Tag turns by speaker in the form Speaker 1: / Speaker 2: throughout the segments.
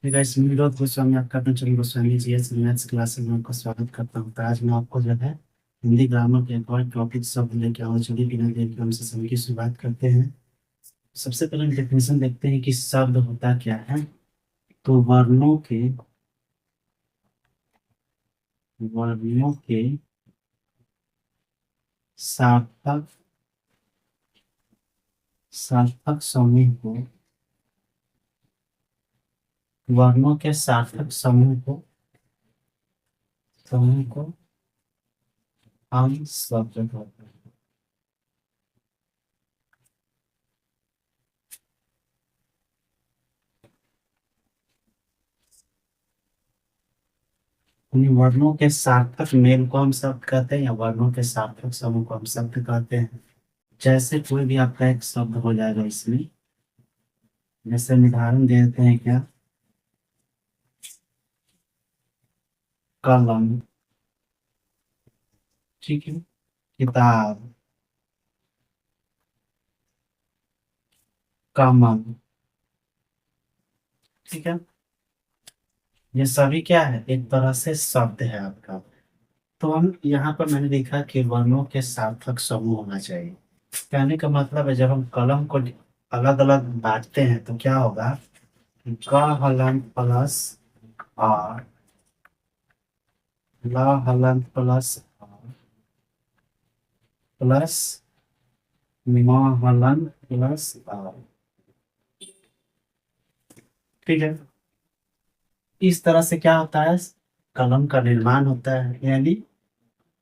Speaker 1: Guys Vinod Goswami आपका अपना channel Goswami G S maths classes में आपका स्वागत करता हूँ। तो आज मैं आपको जो है हिंदी ग्रामर के एक और टॉपिक शब्द लेके आऊँ। चलिए बिना देर के हमसे सभी की शुरुआत करते हैं। सबसे पहले हम डेफिनेशन देखते हैं कि शब्द होता क्या है। तो वर्णों के सार्थक सार्थक समूह को वर्णों के सार्थक समूह को हम शब्द कहते हैं। इन वर्णों के सार्थक मेल को हम शब्द कहते हैं या वर्णों के सार्थक समूह को हम शब्द कहते हैं। जैसे कोई भी आपका एक शब्द हो जाएगा इसमें। जैसे हम उदाहरण दे देते हैं क्या। कलम। ठीक है। किताब। कमल। ठीक है। ये सभी क्या है, एक तरह से शब्द है आपका। तो हम यहाँ पर मैंने देखा कि वर्णों के सार्थक समूह होना चाहिए। कहने का मतलब है जब हम कलम को अलग अलग बांटते हैं तो क्या होगा। क हलन प्लस आर, ल हलन प्लस आर प्लस म हलन प्लस आर। ठीक है। इस तरह से क्या होता है, कलम का निर्माण होता है। यानी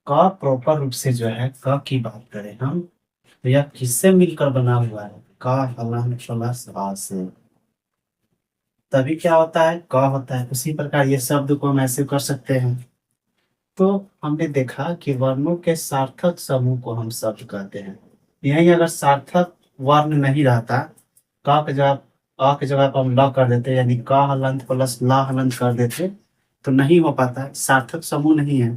Speaker 1: क प्रॉपर रूप से जो है, क की बात करें हम तो यह किससे मिलकर बना हुआ है, क हलन प्लस आ से। तभी क्या होता है, क होता है। उसी प्रकार ये शब्द को हम ऐसे कर सकते हैं। तो हमने देखा कि वर्णों के सार्थक समूह को हम शब्द कहते हैं। यही अगर सार्थक वर्ण नहीं रहता, क के जगह अ के जगह पर हम ल कर देते, यानी क हलंत प्लस ल हलंत कर देते तो नहीं हो पाता, सार्थक समूह नहीं है।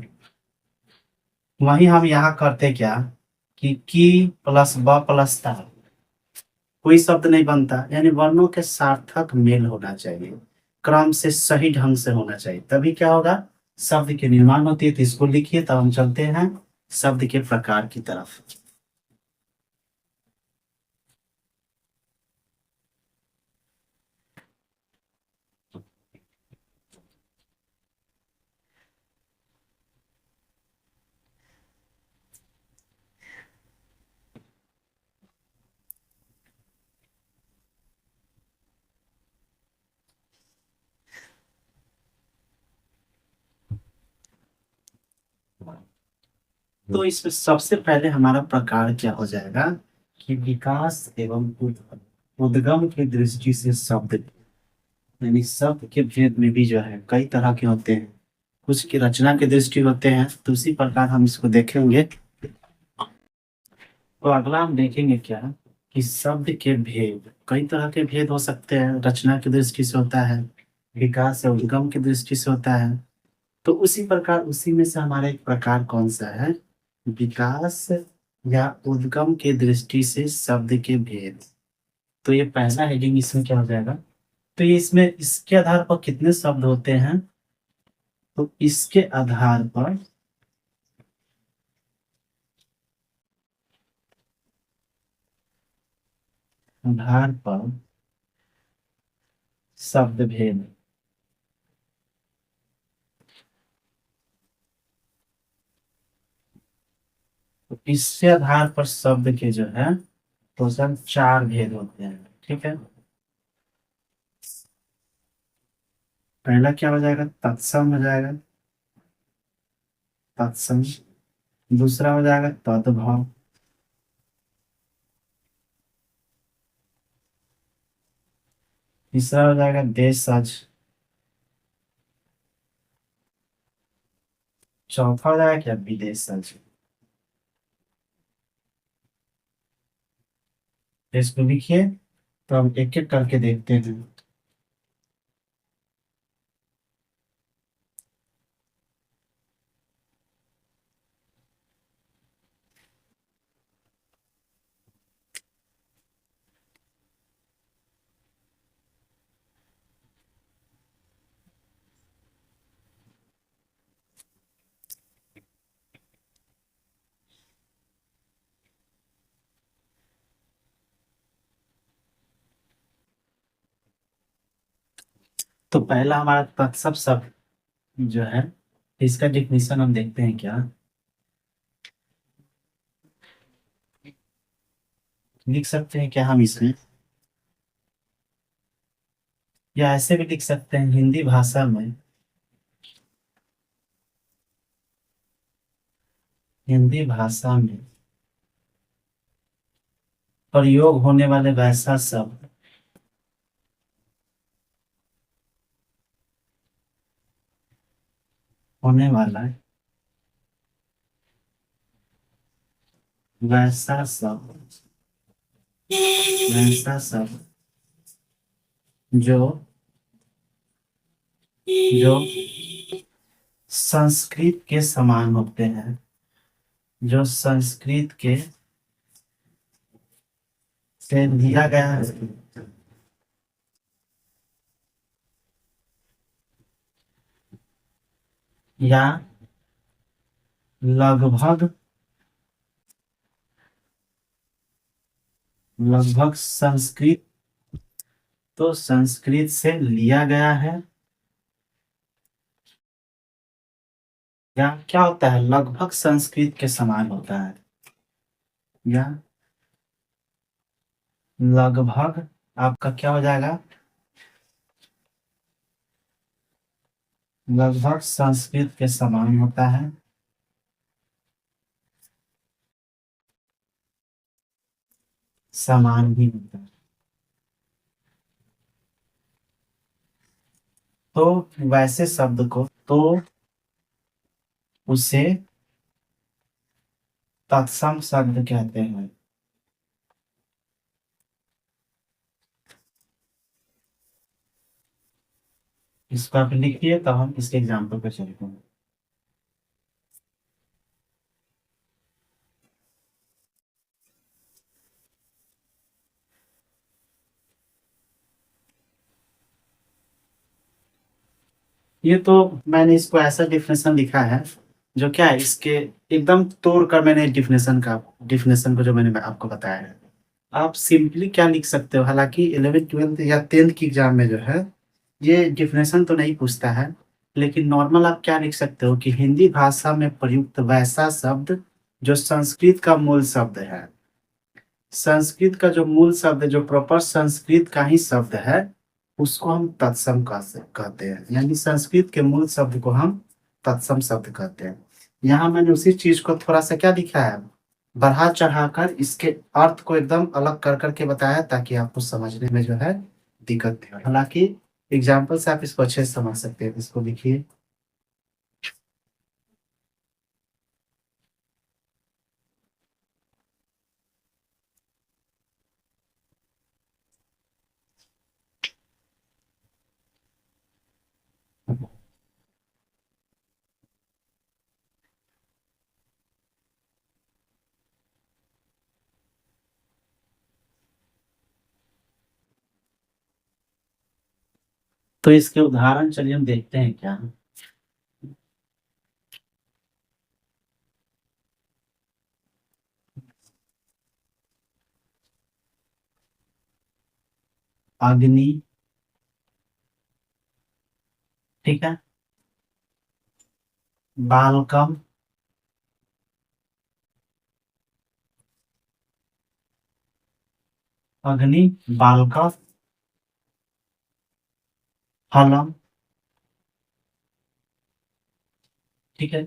Speaker 1: वहीं हम यहाँ करते क्या कि की प्लस ब प्लस ता, कोई शब्द नहीं बनता। यानी वर्णों के सार्थक मेल होना चाहिए, क्रम से सही ढंग से होना चाहिए, तभी क्या होगा, शब्द की निर्माण होती है। तो इसको लिखिए, तब हम चलते हैं शब्द के प्रकार की तरफ। तो इसमें सबसे पहले हमारा प्रकार क्या हो जाएगा कि विकास एवं उद्गम की दृष्टि से शब्द। यानी शब्द के भेद में भी जो है कई तरह के होते हैं। कुछ की रचना की दृष्टि होते हैं, तो उसी प्रकार हम इसको देखेंगे। तो अगला हम देखेंगे क्या कि शब्द के भेद, कई तरह के भेद हो सकते हैं। रचना की दृष्टि से होता है, विकास या उद्गम की दृष्टि से होता है। तो उसी प्रकार उसी में से हमारा एक प्रकार कौन सा है, विकास या उद्गम की दृष्टि से शब्द के भेद। तो ये पहला हेडिंग इसमें क्या हो जाएगा। तो ये इसमें इसके आधार पर कितने शब्द होते हैं, तो इसके आधार पर शब्द भेद। तो इसके आधार पर शब्द के जो है टोटल 4 भेद होते हैं। ठीक है। पहला क्या हो जाएगा, तत्सम हो जाएगा, तत्सम। दूसरा हो जाएगा तद्भव। तीसरा हो जाएगा देशज। चौथा हो जाएगा क्या, विदेशज। इसको लिखिए, तो हम एक एक करके देखते हैं। तो पहला हमारा तत्सम शब्द जो है, इसका डिफिनीशन हम देखते हैं क्या। लिख सकते हैं क्या हम इसमें, या ऐसे भी लिख सकते हैं हिंदी भाषा में, हिंदी भाषा में प्रयोग होने वाले वैसा शब्द, होने वाला है वैसा शब्द, वैसा शब्द जो जो संस्कृत के समान होते हैं, जो संस्कृत के से लिया गया है, या लगभग लगभग संस्कृत, तो संस्कृत से लिया गया है, या क्या होता है लगभग संस्कृत के समान होता है, या लगभग आपका क्या हो जाएगा, लगभग संस्कृत के समान होता है, समान ही होता है। तो वैसे शब्द को तो उसे तत्सम शब्द कहते हैं। इसको आप लिखिए तब हम इसके एग्जाम्पल पे चलते हैं। ये तो मैंने इसको ऐसा डिफिनेशन लिखा है जो क्या है इसके एकदम तोड़ कर मैंने डिफिनेशन को जो मैंने आपको बताया है। आप सिंपली क्या लिख सकते हो, हालांकि 11th 12th या 10th की एग्जाम में जो है ये डिफिनेशन तो नहीं पूछता है, लेकिन नॉर्मल आप क्या लिख सकते हो कि हिंदी भाषा में प्रयुक्त वैसा शब्द जो संस्कृत का मूल शब्द है, संस्कृत का जो मूल शब्द है, जो प्रॉपर संस्कृत का ही शब्द है, उसको हम तत्सम कहते हैं, यानी संस्कृत के मूल शब्द को हम तत्सम शब्द कहते हैं। यहाँ मैंने उसी चीज को थोड़ा सा क्या लिखा है, बढ़ा चढ़ाकर इसके अर्थ को एकदम अलग कर करके बताया ताकि आपको समझने में जो है दिक्कत नहीं हो। हालांकि एग्जाम्पल से आप इसको अच्छे से समझ सकते हैं। इसको लिखिए। तो इसके उदाहरण चलिए हम देखते हैं क्या। अग्नि, ठीक है, बालकम, अग्नि, बालका, फलम, ठीक है।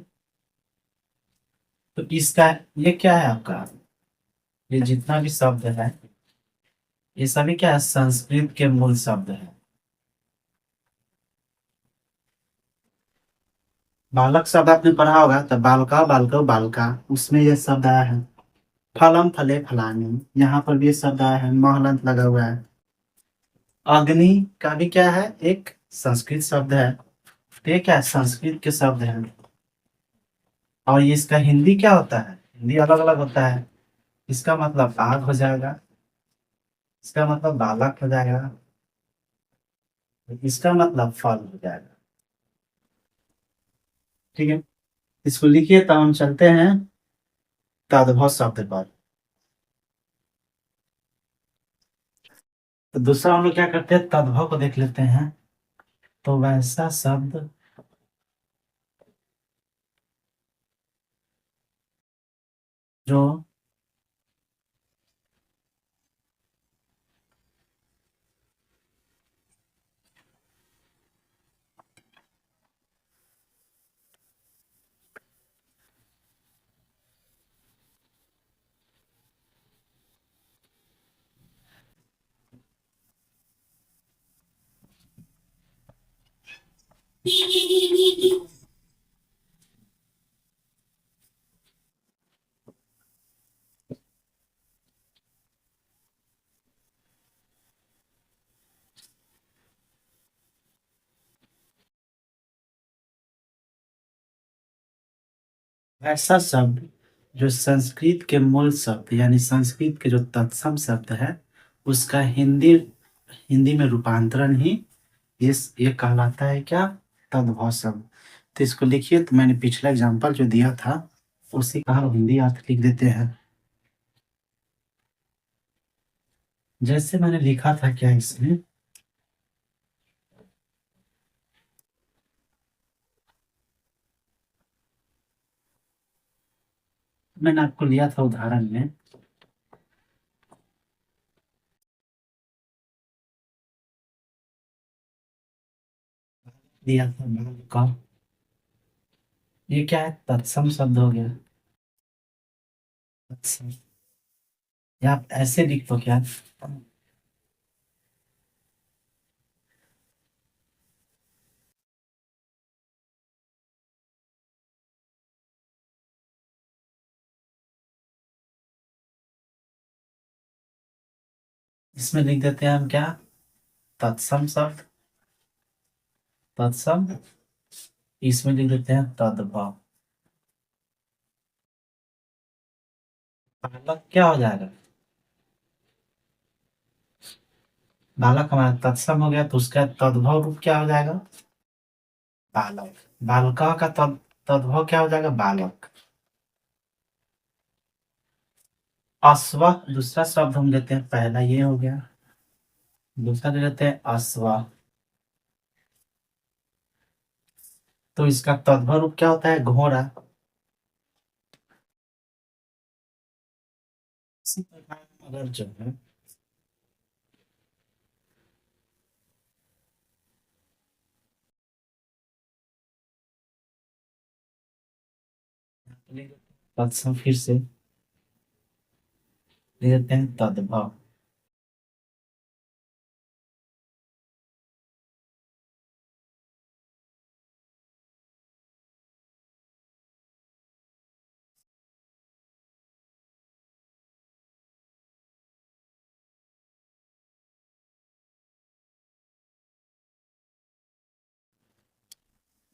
Speaker 1: तो इसका ये क्या है आपका, ये जितना भी शब्द है ये सभी क्या है संस्कृत के मूल शब्द है। बालक शब्द आपने पढ़ा होगा, तो बालका, बालको, बालका, उसमें ये शब्द आया है। फलम, फले, फलानी, यहाँ पर भी ये शब्द आया है, महलंत लगा हुआ है। अग्नि का भी क्या है, एक संस्कृत शब्द है, तो ये क्या है संस्कृत के शब्द है। और ये इसका हिंदी क्या होता है, हिंदी अलग अलग होता है। इसका मतलब आग हो जाएगा, इसका मतलब बालक हो जाएगा, इसका मतलब फल हो जाएगा। ठीक है, इसको लिखिए तो हम चलते हैं तद्भव शब्द पर। तो दूसरा हम लोग क्या करते हैं, तद्भव को देख लेते हैं। तो वैसा शब्द जो ऐसा शब्द जो संस्कृत के मूल शब्द यानी संस्कृत के जो तत्सम शब्द है उसका हिंदी में रूपांतरण ही ये कहलाता है क्या? तद्भव शब्द। तो इसको लिखिए, तो मैंने पिछला एग्जांपल जो दिया था उसी का हम हिंदी अर्थ लिख देते हैं। जैसे मैंने लिखा था क्या इसमें, मैंने आपको लिया था उदाहरण में, दिया था बाल का। ये क्या है? तत्सम शब्द हो गया। तत्सम। या आप ऐसे लिख दो क्या, इसमें लिख देते हैं हम क्या? तत्सम शब्द, तत्सम। इसमें लिख देते हैं तद्भव। बालक क्या हो जाएगा? बालक हमारा तत्सम हो गया, तो उसका तद्भव रूप क्या हो जाएगा? बालक। बालका का तद्भव क्या हो जाएगा? बालक। अश्व दूसरा शब्द हम लेते हैं, पहला ये हो गया, दूसरा ले लेते हैं अश्व। तो इसका तद्भव रूप क्या होता है? घोड़ा। इसी प्रकार अगर जो है तत्सम, फिर से ले लेते हैं तद्भव।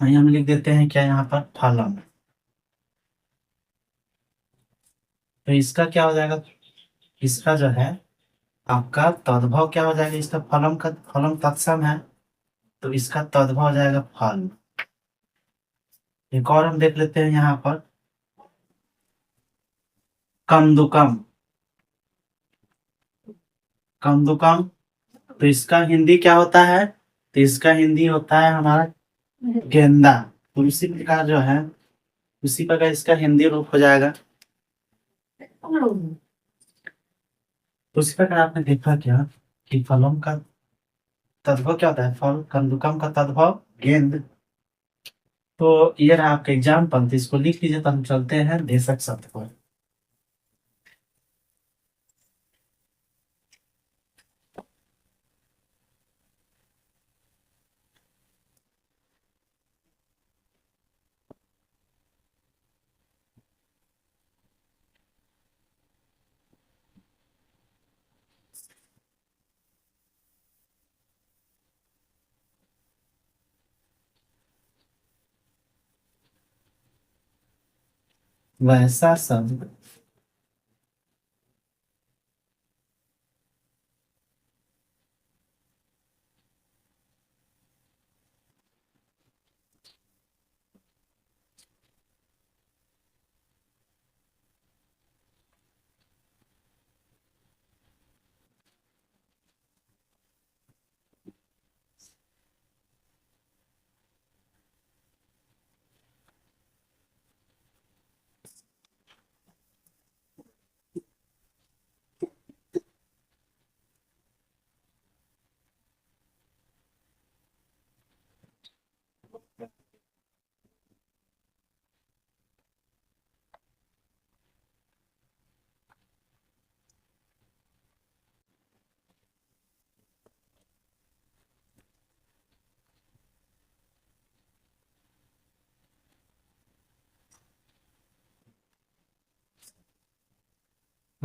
Speaker 1: वहीं हम लिख देते हैं क्या यहाँ पर? फलम। तो इसका क्या हो जाएगा? इसका जो है आपका तद्भव क्या हो जाएगा? इसका फलम का, फलम तत्सम है, तो इसका तद्भव हो जाएगा फल। एक और हम देख लेते हैं यहाँ पर, कंदुकम। कंदुकम, तो इसका हिंदी क्या होता है? तो इसका हिंदी होता है हमारा गेंदा। तो इसी प्रकार जो है, उसी प्रकार इसका हिंदी रूप हो जाएगा। तो उसी प्रकार आपने देखा क्या कि फलों का तद्भव क्या होता है? फल। कंदुकम का तद्भव गेंद। तो ये रहा आपका एग्जाम्पल, तो इसको लिख लीजिए, तो हम चलते हैं देशक शब्द पर। वैसा शब्द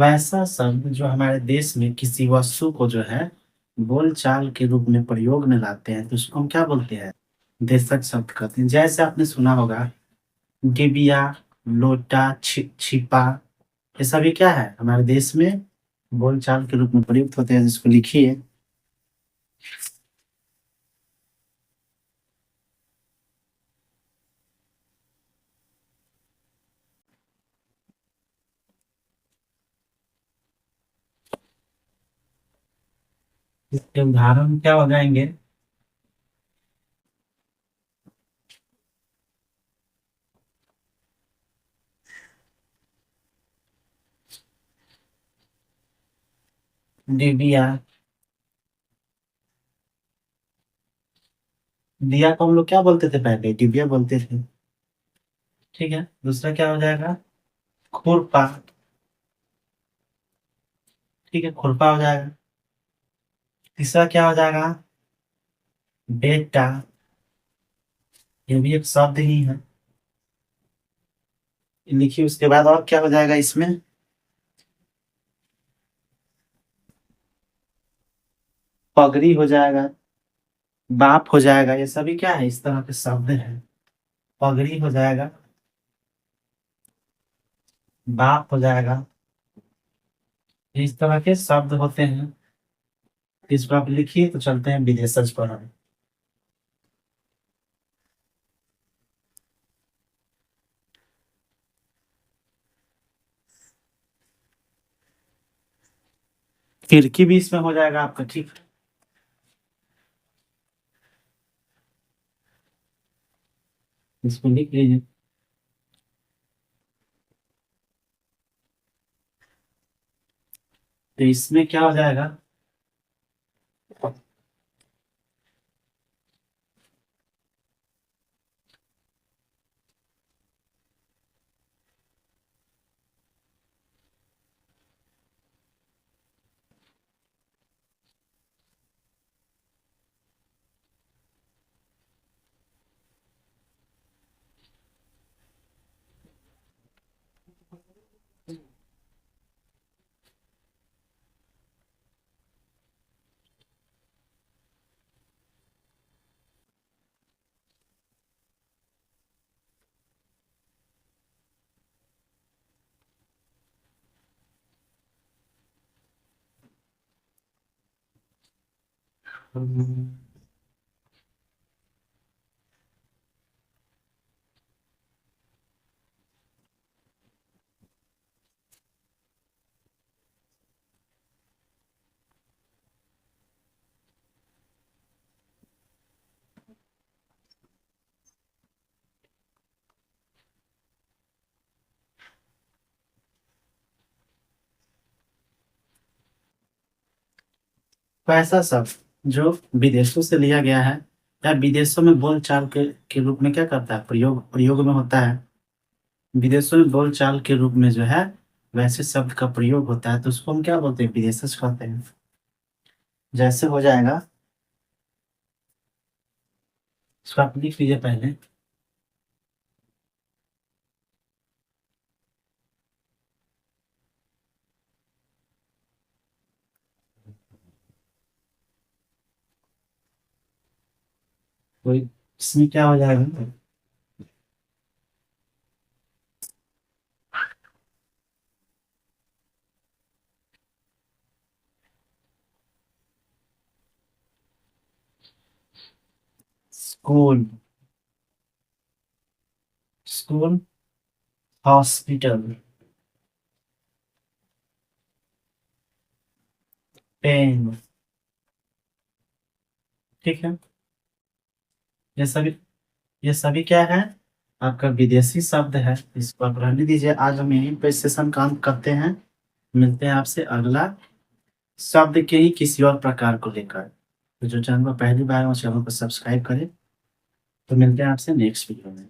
Speaker 1: वैसा शब्द जो हमारे देश में किसी वस्तु को जो है बोलचाल के रूप में प्रयोग में लाते हैं तो उसको हम क्या बोलते हैं? देशज शब्द कहते हैं। जैसे आपने सुना होगा डिबिया, लोटा, छिपा, ये सभी क्या है हमारे देश में बोलचाल के रूप में प्रयुक्त होते हैं। जिसको लिखिए। इसके उदाहरण क्या हो जाएंगे? डिबिया, दिया को हम लोग क्या बोलते थे? पहले डिबिया बोलते थे। ठीक है, दूसरा क्या हो जाएगा? खुरपा। ठीक है, खुरपा हो जाएगा। तीसरा क्या हो जाएगा? बेटा। ये भी एक शब्द ही है। लिखिए उसके बाद और क्या हो जाएगा इसमें? पगड़ी हो जाएगा, बाप हो जाएगा। ये सभी क्या है इस तरह के शब्द हैं। पगड़ी हो जाएगा, बाप हो जाएगा, इस तरह के शब्द होते हैं। इस पर आप लिखिए तो चलते हैं विदेशज पर हम। खिड़की भी इसमें हो जाएगा आपका। ठीक है, इसको लिख लीजिए। तो इसमें क्या हो जाएगा? तो ऐसा शब्द जो विदेशों से लिया गया है या विदेशों में बोलचाल के रूप में क्या करता है? प्रयोग में होता है। विदेशों में बोलचाल के रूप में जो है वैसे शब्द का प्रयोग होता है तो उसको हम क्या बोलते हैं? विदेशज कहते हैं। जैसे हो जाएगा, इसको आप लिख लीजिए पहले। तो इसमें क्या हो जाएगा? School, school, hospital, pen. ठीक है, ये सभी ये सभी क्या है? आपका विदेशी शब्द है। इसको आप रहने दीजिए। आज हम यहीं पे सेशन काम करते हैं। मिलते हैं आपसे अगला शब्द के ही किसी और प्रकार को लेकर। तो जो चैनल पर पहली बार है वो चैनल को सब्सक्राइब करें। तो मिलते हैं आपसे नेक्स्ट वीडियो में।